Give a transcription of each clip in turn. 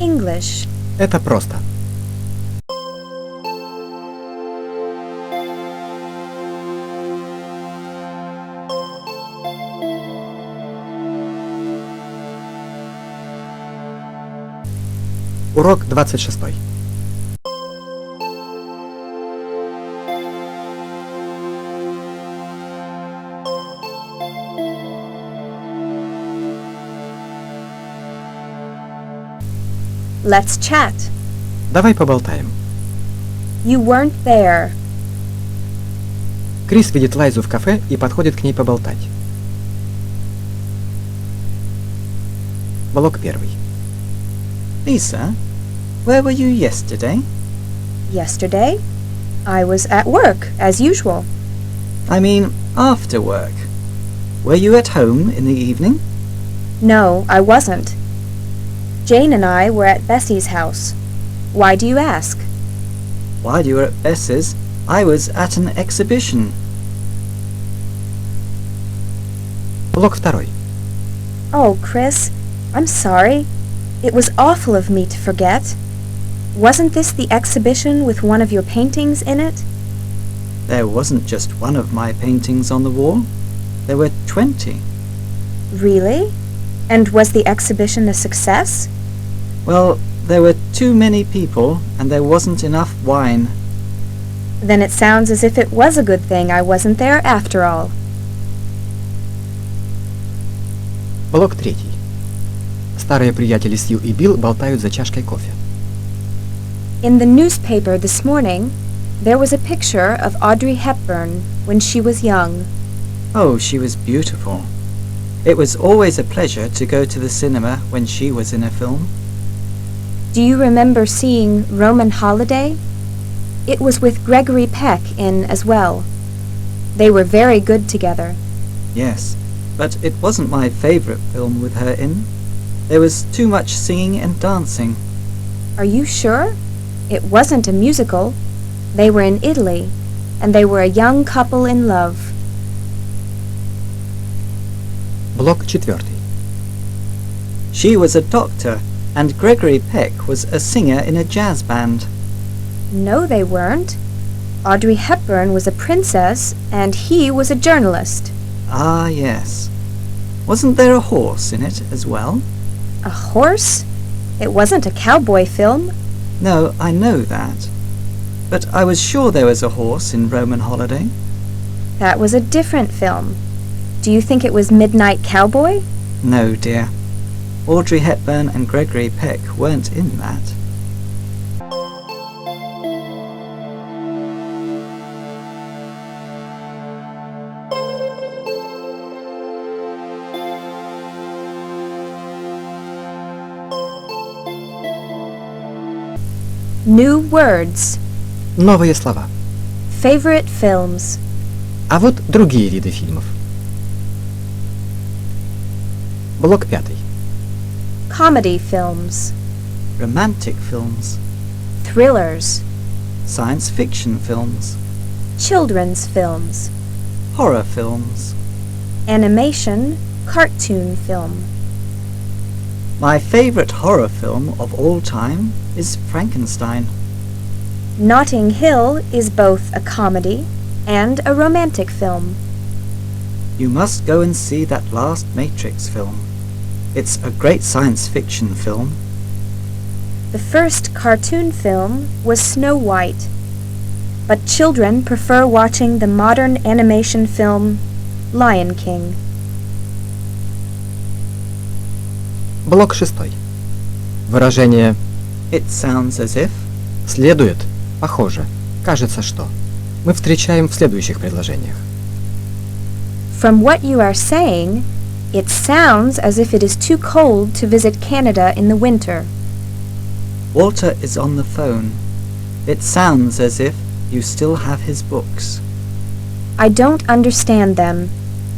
English. Это просто. Урок 26. Let's chat. Давай поболтаем. You weren't there. Крис видит Лайзу в кафе и подходит к ней поболтать. Блок 1. Lisa, where were you yesterday? Yesterday, I was at work, as usual. I mean, after work. Were you at home in the evening? No, I wasn't. Jane and I were at Bessie's house. Why do you ask? While you were at Bess's, I was at an exhibition. Блок 2. Oh, Chris, I'm sorry. It was awful of me to forget. Wasn't this the exhibition with one of your paintings in it? There wasn't just one of my paintings on the wall. There were 20. Really? And was the exhibition a success? Well, there were too many people and there wasn't enough wine. Then it sounds as if it was a good thing I wasn't there after all. Блок 3. Старые приятели Сью и Билл болтают за чашкой кофе. In the newspaper this morning, there was a picture of Audrey Hepburn when she was young. Oh, she was beautiful. It was always a pleasure to go to the cinema when she was in a film. Do you remember seeing Roman Holiday? It was with Gregory Peck in as well. They were very good together. Yes, but it wasn't my favorite film with her in. There was too much singing and dancing. Are you sure? It wasn't a musical. They were in Italy, and they were a young couple in love. Блок 4. She was a doctor, and Gregory Peck was a singer in a jazz band. No, they weren't. Audrey Hepburn was a princess, and he was a journalist. Ah, yes. Wasn't there a horse in it as well? A horse? It wasn't a cowboy film. No, I know that. But I was sure there was a horse in Roman Holiday. That was a different film. Do you think it was Midnight Cowboy? No, dear. Audrey Hepburn and Gregory Peck weren't in that. New words. Новые слова. Favorite films. А вот другие виды фильмов. Блок 5. Comedy films. Romantic films. Thrillers. Science fiction films. Children's films. Horror films. Animation. Cartoon film. My favorite horror film of all time is Frankenstein. Notting Hill is both a comedy and a romantic film. You must go and see that last Matrix film. It's a great science fiction film. The first cartoon film was Snow White, but children prefer watching the modern animation film Lion King. Блок 6. Выражение It sounds as if. «следует», «похоже», «кажется, что» мы встречаем в следующих предложениях. From what you are saying, it sounds as if it is too cold to visit Canada in the winter. Walter is on the phone. It sounds as if you still have his books. I don't understand them.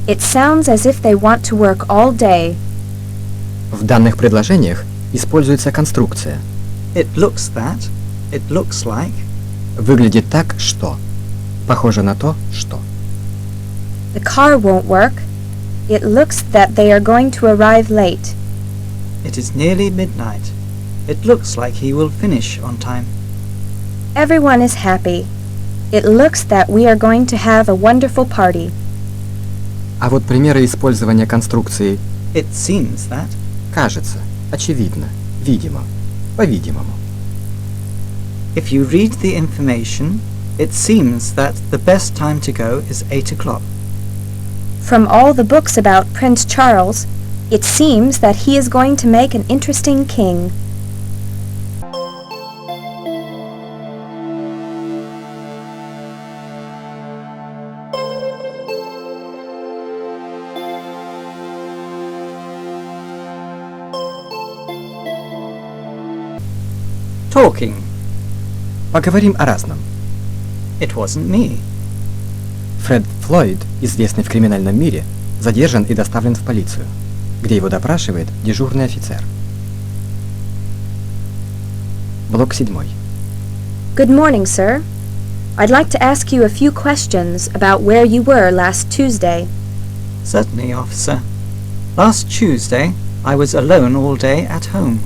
It sounds as if they want to work all day. В данных предложениях используется конструкция It looks that. It looks like. «выглядит так, что», «похоже на то, что». The car won't work. It looks that they are going to arrive late. It is nearly midnight. It looks like he will finish on time. Everyone is happy. It looks that we are going to have a wonderful party. А вот примеры использования конструкции It seems that. «кажется», «очевидно», «видимо», «по-видимому». If you read the information, it seems that the best time to go is 8 o'clock. From all the books about Prince Charles, it seems that he is going to make an interesting king. Talking. Поговорим о разном. It wasn't me. Фред Флойд, известный в криминальном мире, задержан и доставлен в полицию, где его допрашивает дежурный офицер. Блок 7. Good morning, sir. I'd like to ask you a few questions about where you were last Tuesday. Certainly, officer. Last Tuesday, I was alone all day at home.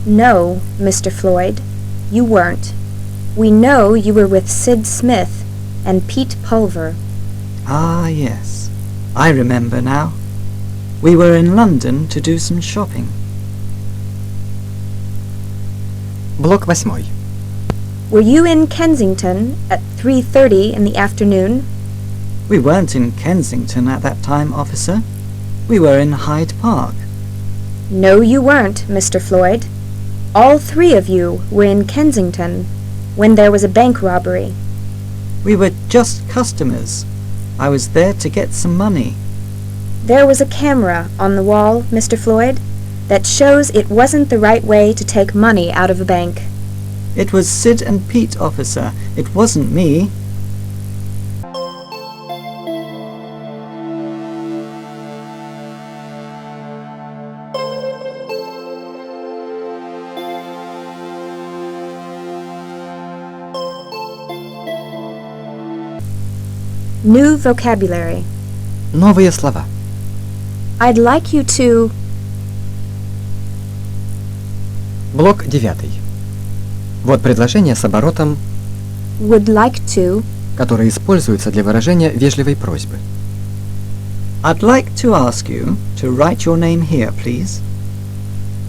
No, Mr. Floyd, you weren't. We know you were with Sid Smith and Pete Pulver. Ah, yes. I remember now. We were in London to do some shopping. Блок 8. Were you in Kensington at 3:30 in the afternoon? We weren't in Kensington at that time, officer. We were in Hyde Park. No, you weren't, Mr. Floyd. All three of you were in Kensington when there was a bank robbery. We were just customers. I was there to get some money. There was a camera on the wall, Mr. Floyd, that shows it wasn't the right way to take money out of a bank. It was Sid and Pete, officer. It wasn't me. New vocabulary. Новые слова. I'd like you to... Блок 9. Вот предложение с оборотом, would like to... которое используется для выражения вежливой просьбы. I'd like to ask you to write your name here, please.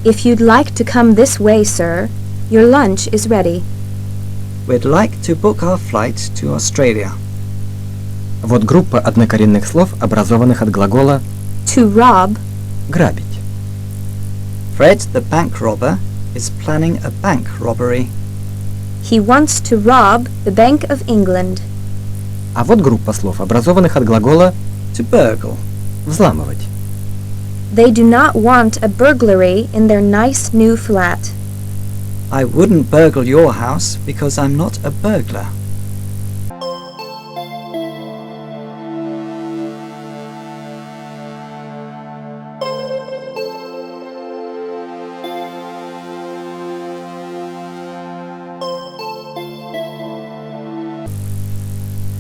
If you'd like to come this way, sir, your lunch is ready. We'd like to book our flight to Australia. Вот группа однокоренных слов, образованных от глагола To rob... «грабить». Fred, the bank robber, is planning a bank robbery. He wants to rob the Bank of England. А вот группа слов, образованных от глагола To burgle. «взламывать». They do not want a burglary in their nice new flat. I wouldn't burgle your house because I'm not a burglar.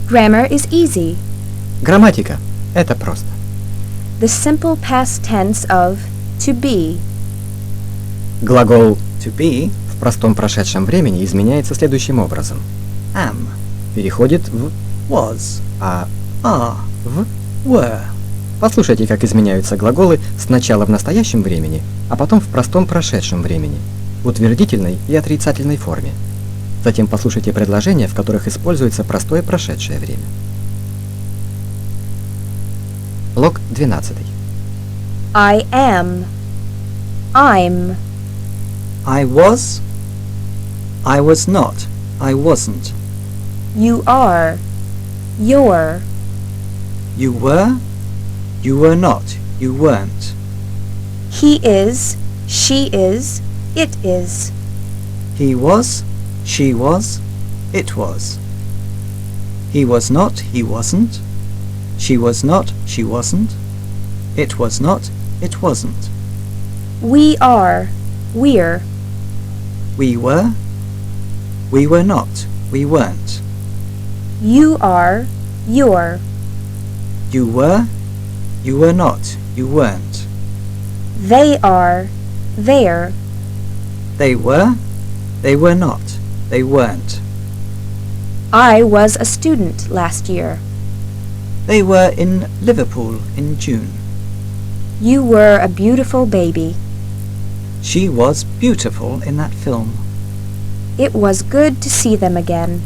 Grammar is easy. Грамматика – это просто. The simple past tense of to be. Глагол To be, в простом прошедшем времени изменяется следующим образом. am, Переходит в was, «а», are, в. were. Послушайте, как изменяются глаголы сначала в настоящем времени, а потом в простом прошедшем времени, в утвердительной и отрицательной форме. Затем послушайте предложения, в которых используется простое прошедшее время. Блок 12. I am. I'm. I was not, I wasn't. You are. You're. You were not, you weren't. He is. She is. It is. He was, she was, it was. He was not, he wasn't. She was not, she wasn't. It was not, it wasn't. We are. We're. We were not, we weren't. You are. You're. You were not, you weren't. They are. They're. They were not, they weren't. I was a student last year. They were in Liverpool in June. You were a beautiful baby. She was beautiful in that film. It was good to see them again.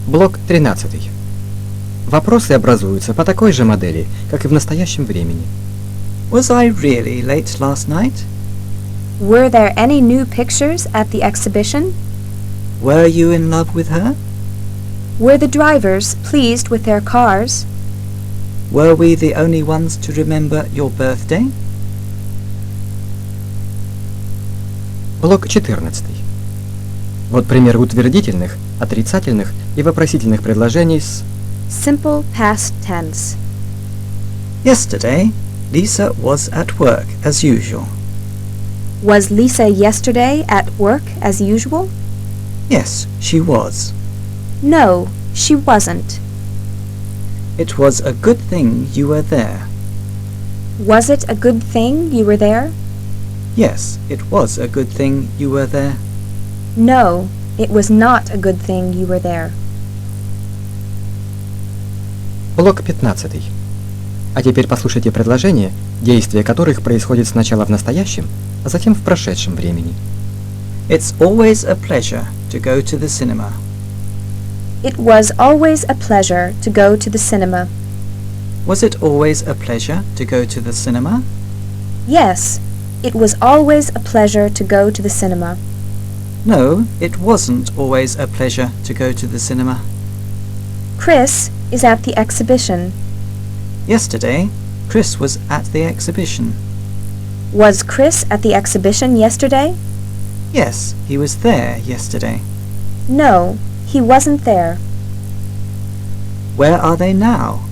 Блок 13. Вопросы образуются по такой же модели, как и в настоящем времени. Was I really late last night? Were there any new pictures at the exhibition? Were you in love with her? Were the drivers pleased with their cars? Were we the only ones to remember your birthday? Блок 14. Вот примеры утвердительных, отрицательных и вопросительных предложений с Simple past tense. Yesterday, Lisa was at work as usual. Was Lisa yesterday at work as usual? Yes, she was. No, she wasn't. It was a good thing you were there. Was it a good thing you were there? Yes, it was a good thing you were there. No, it was not a good thing you were there. Блок 15. А теперь послушайте предложения, действие которых происходит сначала в настоящем, а затем в прошедшем времени. It's always a pleasure to go to the cinema. It was always a pleasure to go to the cinema. Was it always a pleasure to go to the cinema? Yes, it was always a pleasure to go to the cinema. No, it wasn't always a pleasure to go to the cinema. Chris is at the exhibition. Yesterday, Chris was at the exhibition. Was Chris at the exhibition yesterday? Yes, he was there yesterday. No, he wasn't there. Where are they now?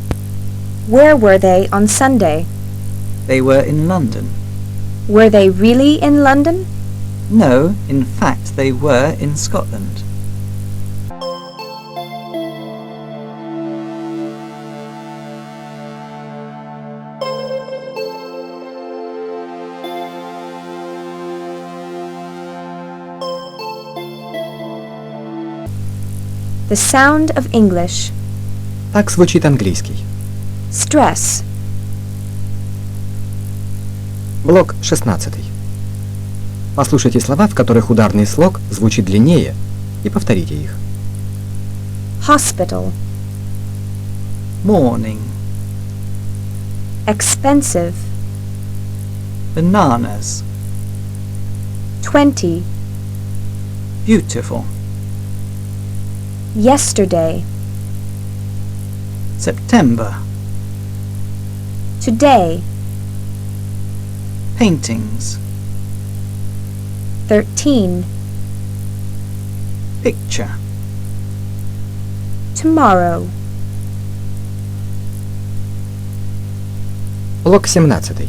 Where were they on Sunday? They were in London. Were they really in London? No, in fact they were in Scotland. The sound of English. Так звучит английский. Stress. Блок 16. Послушайте слова, в которых ударный слог звучит длиннее, и повторите их. Hospital. Morning. Expensive. Bananas. 20. Beautiful. Yesterday. September. Today. Paintings. 13. Picture. Tomorrow. Блок 17.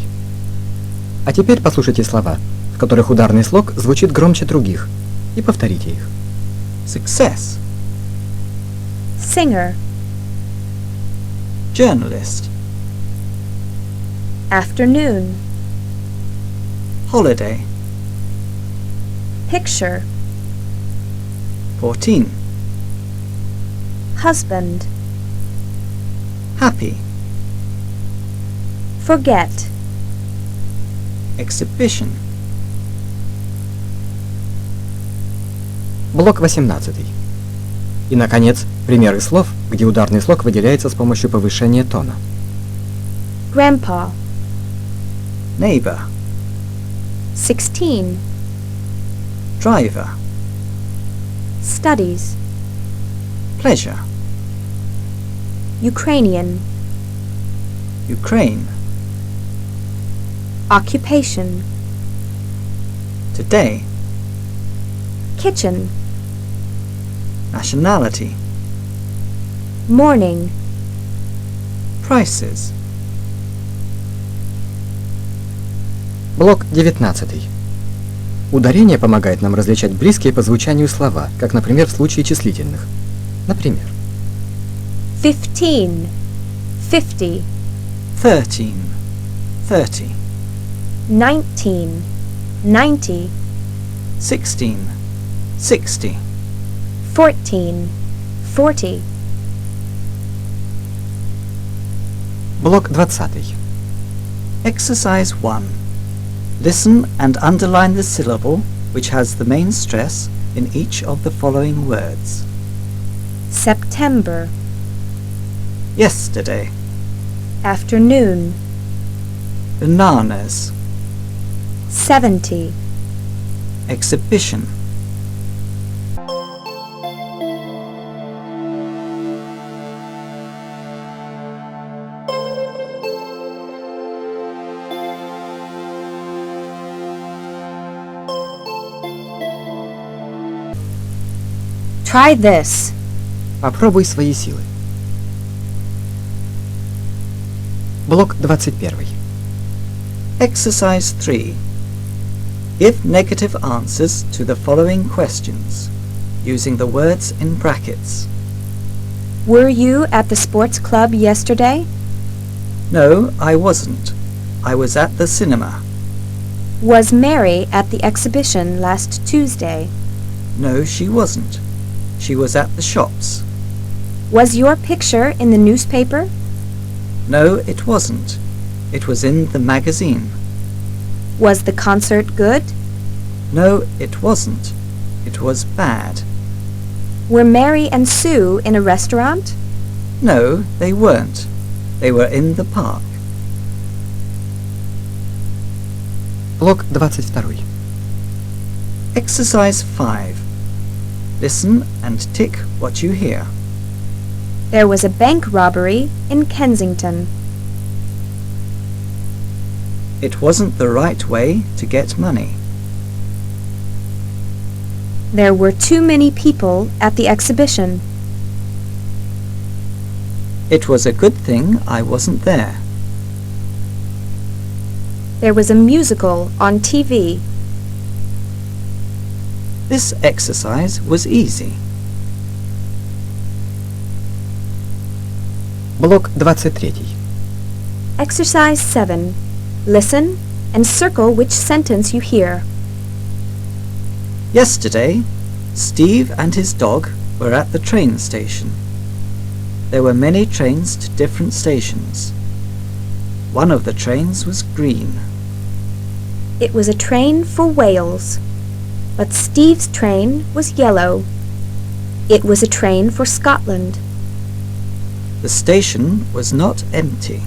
А теперь послушайте слова, в которых ударный слог звучит громче других, и повторите их. Success. Singer. Journalist. Afternoon. Holiday. Picture. 14. Husband. Happy. Forget. Exhibition. Блок 18. И, наконец, примеры слов, где ударный слог выделяется с помощью повышения тона. Grandpa. Neighbor. 16. Driver. Studies. Pleasure. Ukrainian. Ukraine. Occupation. Today. Kitchen. Nationality. Morning. Prices. Блок 19. Ударение помогает нам различать близкие по звучанию слова, как, например, в случае числительных. Например, 15. 50. 13. 30. 19, 90, 16, 60. 14, 40. Блок 20. Exercise 1. Listen and underline the syllable which has the main stress in each of the following words. September, Yesterday, afternoon, bananas, 70, exhibition, Try this. Попробуй свои силы. Блок 21. Exercise 3. Give negative answers to the following questions, using the words in brackets. Were you at the sports club yesterday? No, I wasn't. I was at the cinema. Was Mary at the exhibition last Tuesday? No, she wasn't. She was at the shops. Was your picture in the newspaper? No, it wasn't. It was in the magazine. Was the concert good? No, it wasn't. It was bad. Were Mary and Sue in a restaurant? No, they weren't. They were in the park. Блок 22. Exercise 5. Listen and tick what you hear. There was a bank robbery in Kensington. It wasn't the right way to get money. There were too many people at the exhibition. It was a good thing I wasn't there. There was a musical on TV. This exercise was easy. Блок 23. Exercise 7. Listen and circle which sentence you hear. Yesterday, Steve and his dog were at the train station. There were many trains to different stations. One of the trains was green. It was a train for Wales, but Steve's train was yellow. It was a train for Scotland. The station was not empty.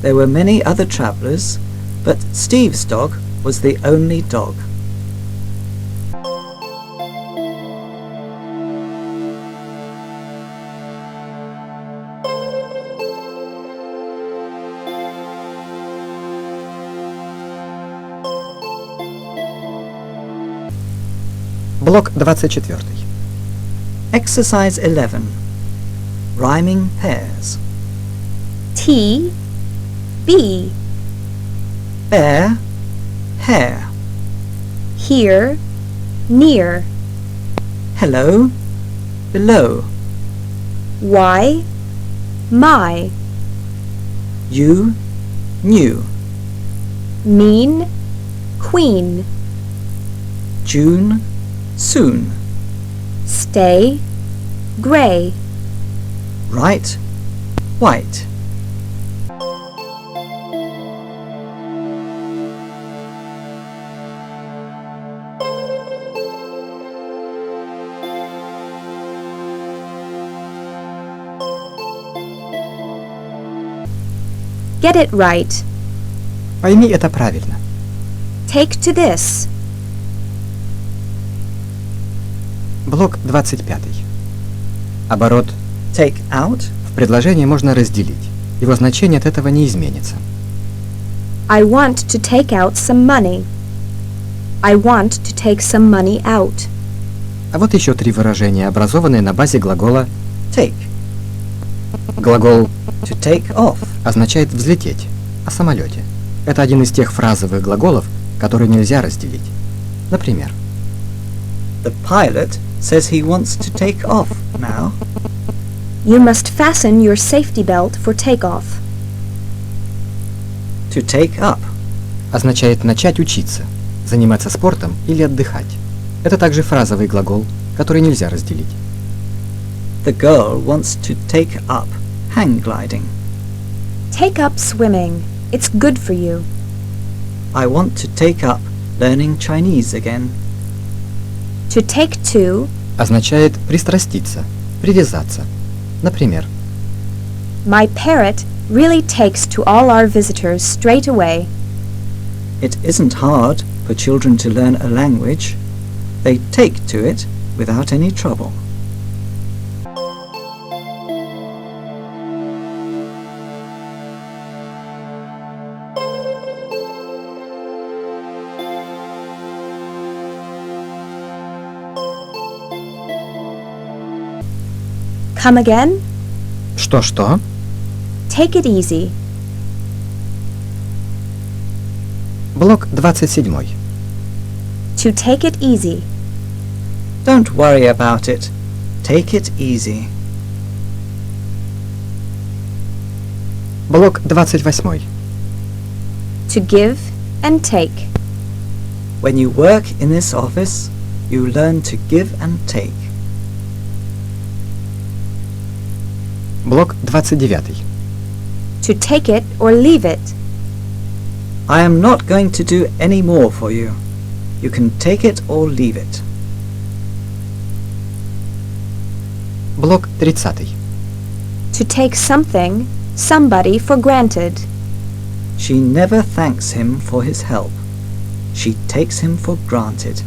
There were many other travellers, but Steve's dog was the only dog. Блок 24. Exercise 11. Rhyming pairs. T, B, Bear, hair. here, near. Hello, below. Why, my. You, new. Mean, queen. June, soon. Stay, gray. Right, white. Get it right. Пойми это правильно. Take to this. Блок 25. Оборот Take out. в предложении можно разделить. Его значение от этого не изменится. I want to take out some money. I want to take some money out. А вот еще три выражения, образованные на базе глагола Take. Глагол To take off. означает взлететь, о самолете. Это один из тех фразовых глаголов, которые нельзя разделить. Например, The pilot says he wants to take off now. You must fasten your safety belt for takeoff. To take up. означает начать учиться, заниматься спортом или отдыхать. Это также фразовый глагол, который нельзя разделить. The girl wants to take up hang gliding. Take up swimming. It's good for you. I want to take up learning Chinese again. To take to Означает пристраститься, привязаться. Например, My parrot really takes to all our visitors straight away. It isn't hard for children to learn a language. They take to it without any trouble. Come again? что-что? Take it easy. Блок 27. To take it easy. Don't worry about it. Take it easy. Блок 28. To give and take. When you work in this office, you learn to give and take. Блок 29. To take it or leave it. I am not going to do any more for you. You can take it or leave it. Блок 30. To take something, somebody for granted. She never thanks him for his help. She takes him for granted.